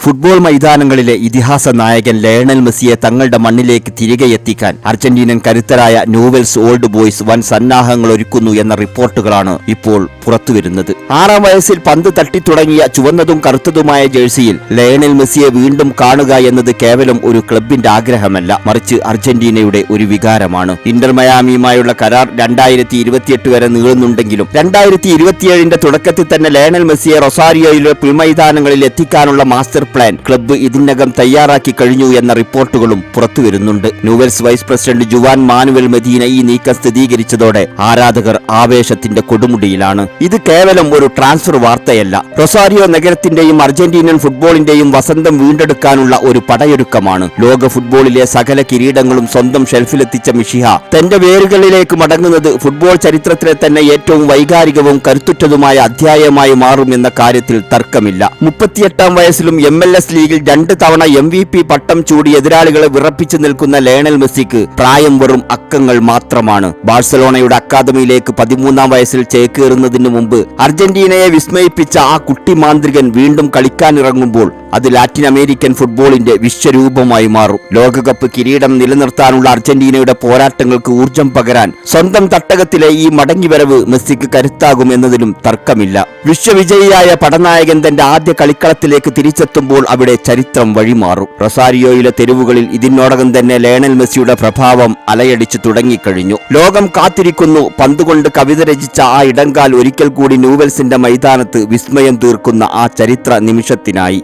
Football മൈതാനങ്ങളിലെ ഇതിഹാസ നായകൻ Lionel മെസ്സിയെ തങ്ങളുടെ മണ്ണിലേക്ക് തിരികെ എത്തിക്കാൻ അർജന്റീനൻ കരുത്തരായ ന്യൂവെൽസ് ഓൾഡ് ബോയ്സ് വൻ സന്നാഹങ്ങൾ ഒരുക്കുന്നു എന്ന റിപ്പോർട്ടുകളാണ് ഇപ്പോൾ പുറത്തുവരുന്നത്. 6-ാം വയസ്സിൽ പന്ത് തട്ടിത്തുടങ്ങിയ ചുവന്നതും കറുത്തതുമായ ജേഴ്സിയിൽ ലയണൽ മെസ്സിയെ വീണ്ടും കാണുക എന്നത് കേവലം ഒരു ക്ലബിന്റെ ആഗ്രഹമല്ല, മറിച്ച് അർജന്റീനയുടെ ഒരു വികാരമാണ്. ഇന്റർ മയാമിയുമായുള്ള കരാർ 2028 വരെ നീളുന്നുണ്ടെങ്കിലും 2027 തുടക്കത്തിൽ തന്നെ ലയണൽ മെസ്സിയെ റൊസാരിയോയിലെ പുൽമൈതാനങ്ങളിൽ എത്തിക്കാനുള്ള മാസ്റ്റർ പ്ലാൻ ക്ലബ്ബ് ഇതിനകം തയ്യാറാക്കി കഴിഞ്ഞു എന്ന റിപ്പോർട്ടുകളും പുറത്തുവരുന്നുണ്ട്. Newell's vice president Juan Manuel Medina ഈ നീക്കം സ്ഥിരീകരിച്ചതോടെ ആരാധകർ ആവേശത്തിന്റെ കൊടുമുടിയിലാണ്. ഇത് കേവലം ഒരു ട്രാൻസ്ഫർ വാർത്തയല്ല, റൊസാരിയോ നഗരത്തിന്റെയും അർജന്റീനൻ ഫുട്ബോളിന്റെയും വസന്തം വീണ്ടെടുക്കാനുള്ള ഒരു പടയൊരുക്കമാണ്. ലോക ഫുട്ബോളിലെ സകല കിരീടങ്ങളും സ്വന്തം ഷെൽഫിലെത്തിച്ച മിഷിഹ തന്റെ വേരുകളിലേക്ക് മടങ്ങുന്നത് ഫുട്ബോൾ ചരിത്രത്തിലെ തന്നെ ഏറ്റവും വൈകാരികവും കരുത്തുറ്റതുമായ അധ്യായമായി മാറുമെന്ന കാര്യത്തിൽ തർക്കമില്ല. 38-ാം വയസ്സിലും MLS ലീഗിൽ 2 തവണ MVP പട്ടം ചൂടി എതിരാളികളെ വിറപ്പിച്ചു നിൽക്കുന്ന ലയണൽ മെസ്സിക്ക് പ്രായം വെറും അക്കങ്ങൾ മാത്രമാണ്. ബാഴ്സലോണയുടെ അക്കാദമിയിലേക്ക് 13-ാം വയസ്സിൽ ചേക്കേറുന്നതിന് മുമ്പ് അർജന്റീനയെ വിസ്മയിപ്പിച്ച ആ കുട്ടി മാന്ത്രികൻ വീണ്ടും കളിക്കാനിറങ്ങുമ്പോൾ അത് ലാറ്റിൻ അമേരിക്കൻ ഫുട്ബോളിന്റെ വിശ്വരൂപമായി മാറും. ലോകകപ്പ് കിരീടം നിലനിർത്താനുള്ള അർജന്റീനയുടെ പോരാട്ടങ്ങൾക്ക് ഊർജം പകരാൻ സ്വന്തം തട്ടകത്തിലെ ഈ മടങ്ങിവരവ് മെസ്സിക്ക് കരുത്താകും എന്നതിലും തർക്കമില്ല. വിശ്വവിജയിയായ പടനായകൻ തന്റെ ആദ്യ കളിക്കളത്തിലേക്ക് തിരിച്ചെത്തുമ്പോൾ അവിടെ ചരിത്രം വഴിമാറും. റൊസാരിയോയിലെ തെരുവുകളിൽ ഇതിനോടകം തന്നെ ലയണൽ മെസ്സിയുടെ പ്രഭാവം അലയടിച്ചു തുടങ്ങിക്കഴിഞ്ഞു. ലോകം കാത്തിരിക്കുന്നു. പന്തുകൊണ്ട് കവിത രചിച്ച ആ ഇടങ്കാൽ ഒരിക്കൽ കൂടി ന്യൂവെൽസിന്റെ മൈതാനത്ത് വിസ്മയം തീർക്കുന്ന ആ ചരിത്ര നിമിഷത്തിനായി.